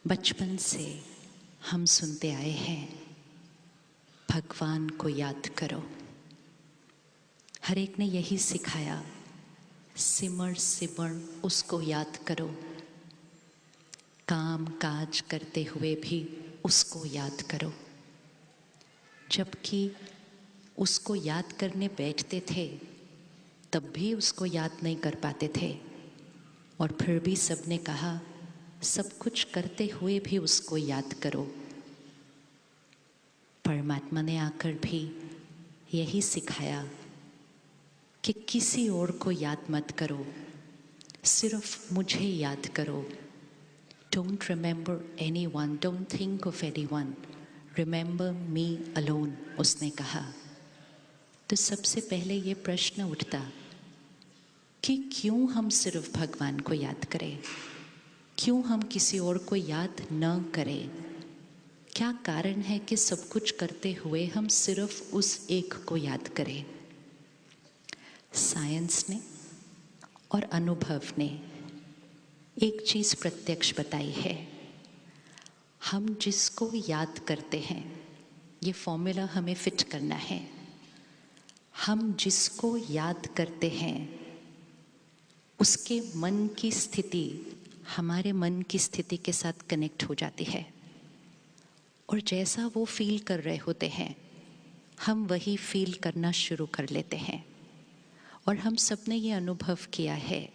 बचपन से हम सुनते आए हैं, भगवान को याद करो। हर एक ने यही सिखाया, सिमर सिमर उसको याद करो। काम काज करते हुए भी उसको याद करो। जबकि उसको याद करने बैठते थे तब भी उसको याद नहीं कर पाते थे, और फिर भी सबने कहा सब कुछ करते हुए भी उसको याद करो। परमात्मा ने आकर भी यही सिखाया कि किसी और को याद मत करो, सिर्फ मुझे याद करो। Don't remember anyone, don't think of anyone, remember me alone, उसने कहा। तो सबसे पहले ये प्रश्न उठता कि क्यों हम सिर्फ भगवान को याद करें, क्यों हम किसी और को याद न करें? क्या कारण है कि सब कुछ करते हुए हम सिर्फ उस एक को याद करें? साइंस ने और अनुभव ने एक चीज़ प्रत्यक्ष बताई है, हम जिसको याद करते हैं, ये फॉर्मूला हमें फिट करना है। हम जिसको याद करते हैं उसके मन की स्थिति हमारे मन की स्थिति के साथ कनेक्ट हो जाती है, और जैसा वो फील कर रहे होते हैं हम वही फील करना शुरू कर लेते हैं। और हम सब ने ये अनुभव किया है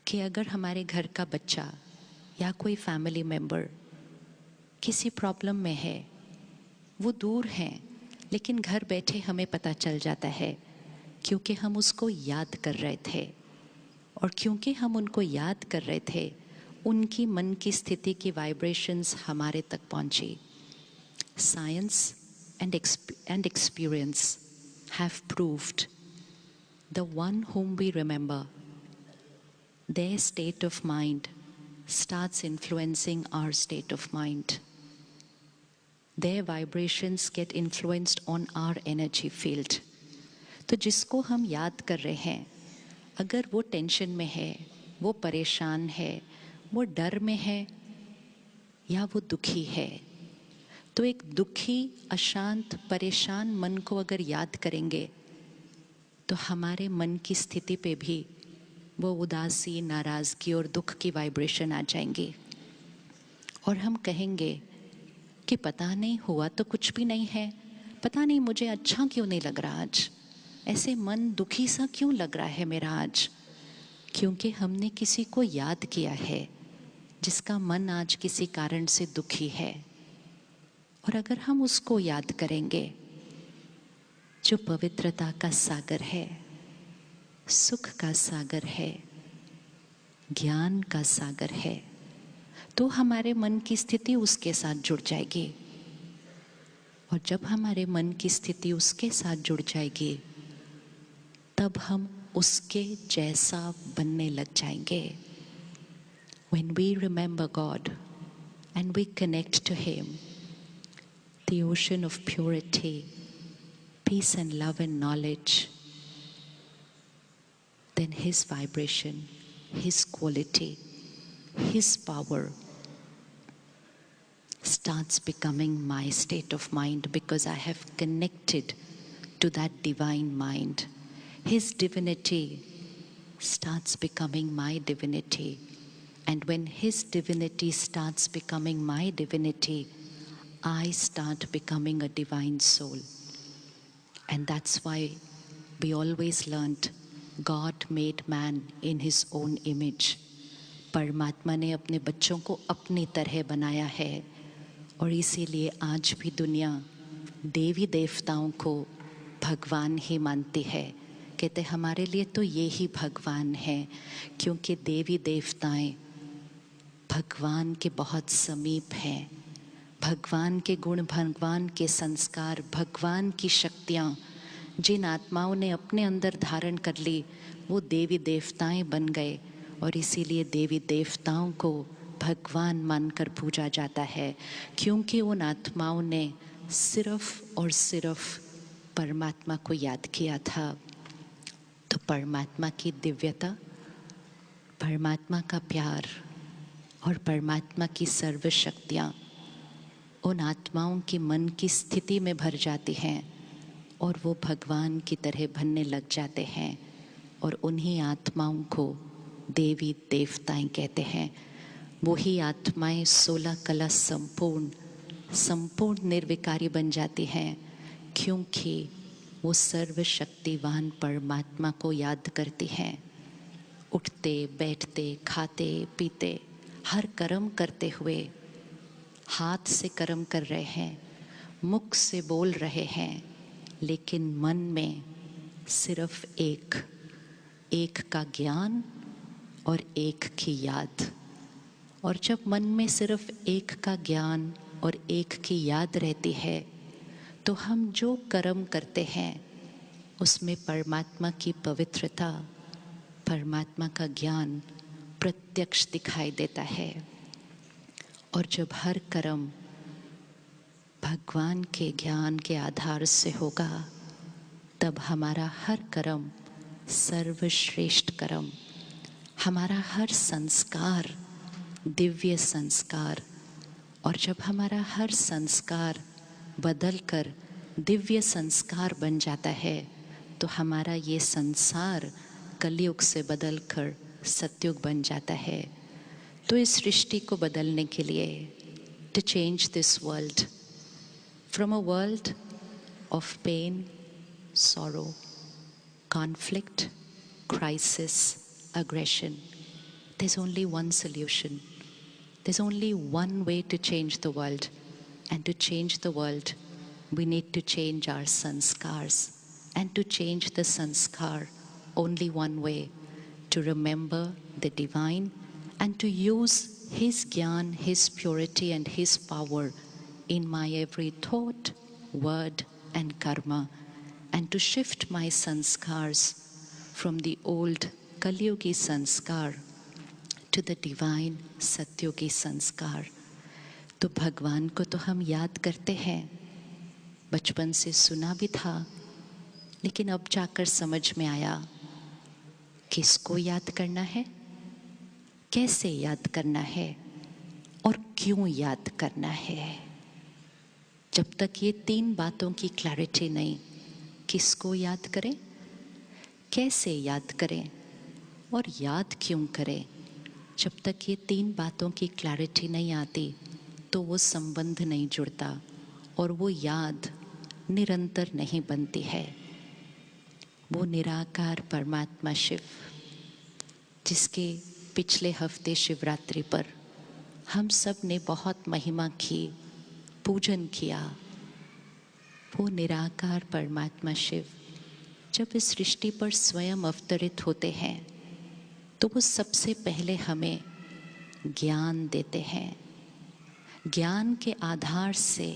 कि अगर हमारे घर का बच्चा या कोई फैमिली मेम्बर किसी प्रॉब्लम में है, वो दूर हैं लेकिन घर बैठे हमें पता चल जाता है, क्योंकि हम उसको याद कर रहे थे। और क्योंकि हम उनको याद कर रहे थे, उनकी मन की स्थिति की वाइब्रेशंस हमारे तक पहुंची। Science and experience have proved the one whom we remember, their state of mind starts influencing our state of mind. Their vibrations get influenced on our energy field. तो जिसको हम याद कर रहे हैं, अगर वो टेंशन में है, वो परेशान है, वो डर में है या वो दुखी है, तो एक दुखी, अशांत, परेशान मन को अगर याद करेंगे तो हमारे मन की स्थिति पे भी वो उदासी, नाराज़गी और दुख की वाइब्रेशन आ जाएंगी। और हम कहेंगे कि पता नहीं, हुआ तो कुछ भी नहीं है, पता नहीं मुझे अच्छा क्यों नहीं लग रहा आज, ऐसे मन दुखी सा क्यों लग रहा है मेरा आज। क्योंकि हमने किसी को याद किया है जिसका मन आज किसी कारण से दुखी है। और अगर हम उसको याद करेंगे जो पवित्रता का सागर है, सुख का सागर है, ज्ञान का सागर है, तो हमारे मन की स्थिति उसके साथ जुड़ जाएगी। और जब हमारे मन की स्थिति उसके साथ जुड़ जाएगी तब हम उसके जैसा बनने लग जाएंगे। When we remember God and we connect to Him, the ocean of purity, peace and love and knowledge, then His vibration, His quality, His power starts becoming my state of mind, because I have connected to that divine mind. His divinity starts becoming my divinity, and when His divinity starts becoming my divinity, I start becoming a divine soul. And that's why we always learned God made man in His own image. परमात्मा ने अपने बच्चों को अपनी तरह बनाया है, और इसीलिए आज भी दुनिया देवी देवताओं को भगवान ही मानती है। कहते हमारे लिए तो ये ही भगवान है, क्योंकि देवी देवताएं भगवान के बहुत समीप हैं। भगवान के गुण, भगवान के संस्कार, भगवान की शक्तियाँ जिन आत्माओं ने अपने अंदर धारण कर ली, वो देवी देवताएं बन गए। और इसीलिए देवी देवताओं को भगवान मानकर पूजा जाता है, क्योंकि उन आत्माओं ने सिर्फ और सिर्फ परमात्मा को याद किया था। तो परमात्मा की दिव्यता, परमात्मा का प्यार और परमात्मा की सर्व शक्तियाँ उन आत्माओं की मन की स्थिति में भर जाती हैं और वो भगवान की तरह बनने लग जाते हैं और उन्हीं आत्माओं को देवी देवताएं कहते हैं। वही आत्माएं 16 कला संपूर्ण निर्विकारी बन जाती हैं, क्योंकि वो सर्वशक्तिवान परमात्मा को याद करती हैं। उठते बैठते खाते पीते हर कर्म करते हुए हाथ से कर्म कर रहे हैं, मुख से बोल रहे हैं, लेकिन मन में सिर्फ एक का ज्ञान और एक की याद। और जब मन में सिर्फ एक का ज्ञान और एक की याद रहती है तो हम जो कर्म करते हैं उसमें परमात्मा की पवित्रता, परमात्मा का ज्ञान प्रत्यक्ष दिखाई देता है। और जब हर कर्म भगवान के ज्ञान के आधार से होगा तब हमारा हर कर्म सर्वश्रेष्ठ कर्म, हमारा हर संस्कार दिव्य संस्कार। और जब हमारा हर संस्कार बदलकर दिव्य संस्कार बन जाता है तो हमारा ये संसार कलयुग से बदलकर सतयुग बन जाता है। तो इस सृष्टि को बदलने के लिए, to change this world from a world of pain, sorrow, conflict, crisis, aggression, there's only one solution. There's only one way to change the world. And to change the world, we need to change our sanskars. And to change the sanskar, only one way, to remember the divine and to use His Gyan, His purity and His power in my every thought, word and karma, and to shift my sanskars from the old Kalyugi sanskar to the divine सत्युगी संस्कार। तो भगवान को तो हम याद करते हैं, बचपन से सुना भी था, लेकिन अब जाकर समझ में आया किसको याद करना है, कैसे याद करना है और क्यों याद करना है। जब तक ये 3 बातों की क्लैरिटी नहीं, किसको याद करें, कैसे याद करें और याद क्यों करें, जब तक ये 3 बातों की क्लैरिटी नहीं आती तो वो संबंध नहीं जुड़ता और वो याद निरंतर नहीं बनती है। वो निराकार परमात्मा शिव, जिसके पिछले हफ्ते शिवरात्रि पर हम सब ने बहुत महिमा की, पूजन किया, वो निराकार परमात्मा शिव जब इस सृष्टि पर स्वयं अवतरित होते हैं तो वो सबसे पहले हमें ज्ञान देते हैं। ज्ञान के आधार से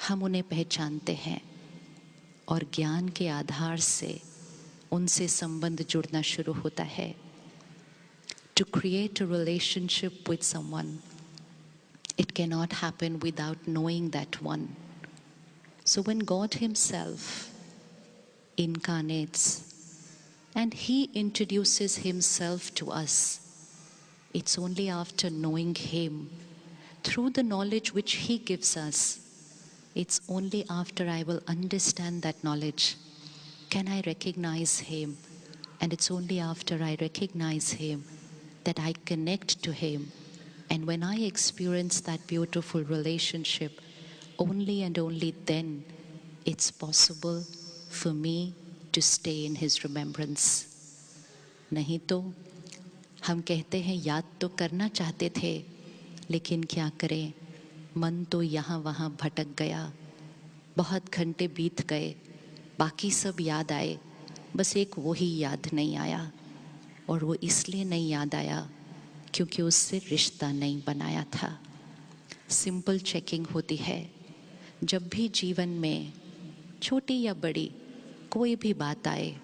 हम उन्हें पहचानते हैं और ज्ञान के आधार से उनसे संबंध जुड़ना शुरू होता है। To create a relationship with someone, it cannot happen without knowing that one. So when God Himself incarnates and He introduces Himself to us, it's only after knowing Him through the knowledge which He gives us, it's only after I will understand that knowledge can I recognize Him, and it's only after I recognize Him that I connect to Him. And when I experience that beautiful relationship, only and only then it's possible for me to stay in His remembrance. नहीं तो हम कहते हैं याद तो करना चाहते थे, लेकिन क्या करें, मन तो यहाँ वहाँ भटक गया, बहुत घंटे बीत गए, बाकी सब याद आए, बस एक वो ही याद नहीं आया। और वो इसलिए नहीं याद आया क्योंकि उससे रिश्ता नहीं बनाया था। सिंपल चेकिंग होती है। जब भी जीवन में छोटी या बड़ी कोई भी बात आए,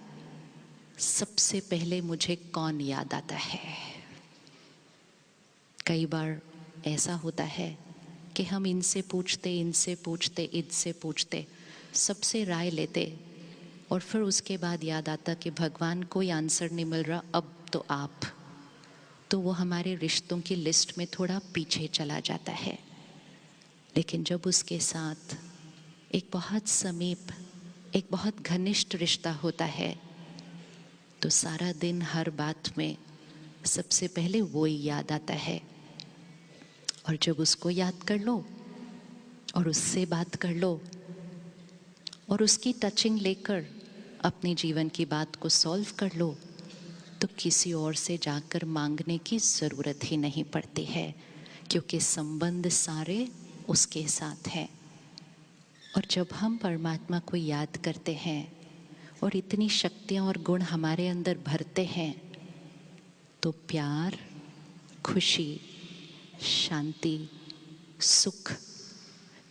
सबसे पहले मुझे कौन याद आता है। कई बार ऐसा होता है कि हम इनसे पूछते, इनसे पूछते, सबसे राय लेते और फिर उसके बाद याद आता कि भगवान कोई आंसर नहीं मिल रहा, अब तो आप। तो वो हमारे रिश्तों की लिस्ट में थोड़ा पीछे चला जाता है। लेकिन जब उसके साथ एक बहुत समीप, एक बहुत घनिष्ठ रिश्ता होता है, तो सारा दिन हर बात में सबसे पहले वो ही याद आता है। और जब उसको याद कर लो और उससे बात कर लो और उसकी टचिंग लेकर अपने जीवन की बात को सॉल्व कर लो, तो किसी और से जाकर मांगने की ज़रूरत ही नहीं पड़ती है, क्योंकि संबंध सारे उसके साथ हैं। और जब हम परमात्मा को याद करते हैं और इतनी शक्तियाँ और गुण हमारे अंदर भरते हैं, तो प्यार, खुशी, शांति, सुख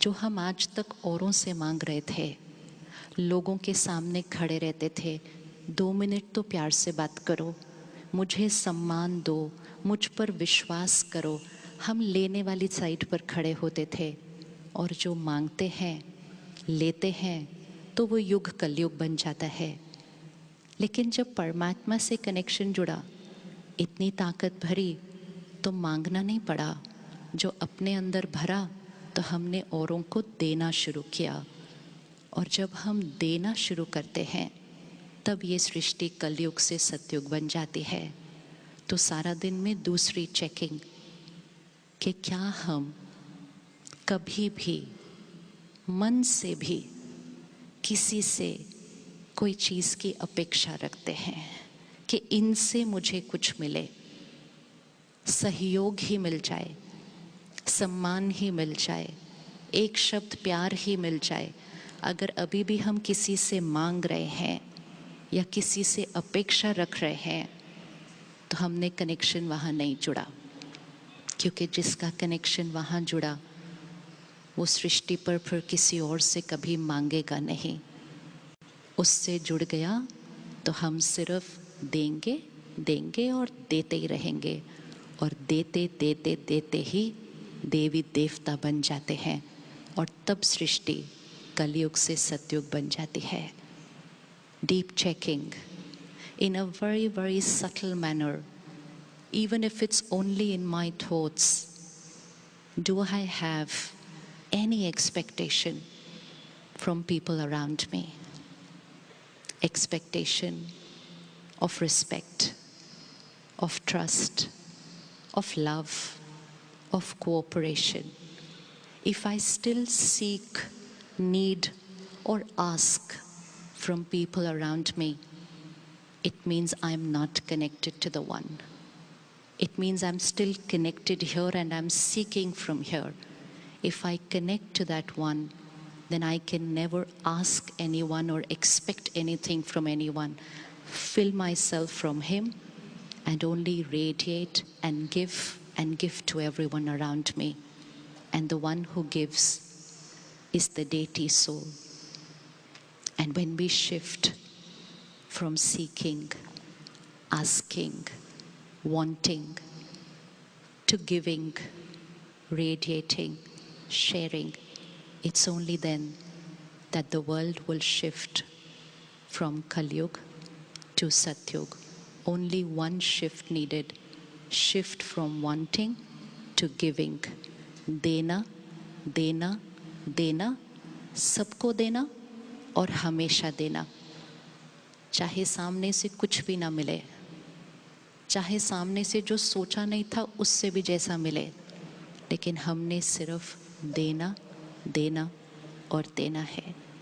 जो हम आज तक औरों से मांग रहे थे, लोगों के सामने खड़े रहते थे, 2 मिनट तो प्यार से बात करो, मुझे सम्मान दो, मुझ पर विश्वास करो, हम लेने वाली साइड पर खड़े होते थे। और जो मांगते हैं, लेते हैं, तो वो युग कलयुग बन जाता है। लेकिन जब परमात्मा से कनेक्शन जुड़ा, इतनी ताकत भरी, तो मांगना नहीं पड़ा। जो अपने अंदर भरा, तो हमने औरों को देना शुरू किया। और जब हम देना शुरू करते हैं, तब ये सृष्टि कलयुग से सतयुग बन जाती है। तो सारा दिन में दूसरी चेकिंग कि क्या हम कभी भी मन से भी किसी से कोई चीज़ की अपेक्षा रखते हैं कि इनसे मुझे कुछ मिले, सहयोग ही मिल जाए, सम्मान ही मिल जाए, एक शब्द प्यार ही मिल जाए। अगर अभी भी हम किसी से मांग रहे हैं या किसी से अपेक्षा रख रहे हैं, तो हमने कनेक्शन वहाँ नहीं जुड़ा। क्योंकि जिसका कनेक्शन वहाँ जुड़ा, वो सृष्टि पर फिर किसी और से कभी मांगेगा नहीं। उससे जुड़ गया तो हम सिर्फ देंगे, देंगे और देते ही रहेंगे। और देते देते देते ही देवी देवता बन जाते हैं। और तब सृष्टि कलयुग से सतयुग बन जाती है। Deep checking in a very, very subtle manner, even if it's only in my thoughts. Do I have any expectation from people around me? Expectation of respect, of trust, of love, of cooperation. If I still seek, need, or ask from people around me, it means I'm not connected to the one. It means I'm still connected here and I'm seeking from here. If I connect to that one, then I can never ask anyone or expect anything from anyone. Fill myself from him and only radiate and give to everyone around me. And the one who gives is the deity soul. And when we shift from seeking, asking, wanting, to giving, radiating, sharing, it's only then that the world will shift from Kalyug to Satyug. Only one shift needed. Shift from wanting to giving. देना, देना, देना, सबको देना और हमेशा देना। चाहे सामने से कुछ भी ना मिले, चाहे सामने से जो सोचा नहीं था उससे भी जैसा मिले, लेकिन हमने सिर्फ देना, देना और देना है।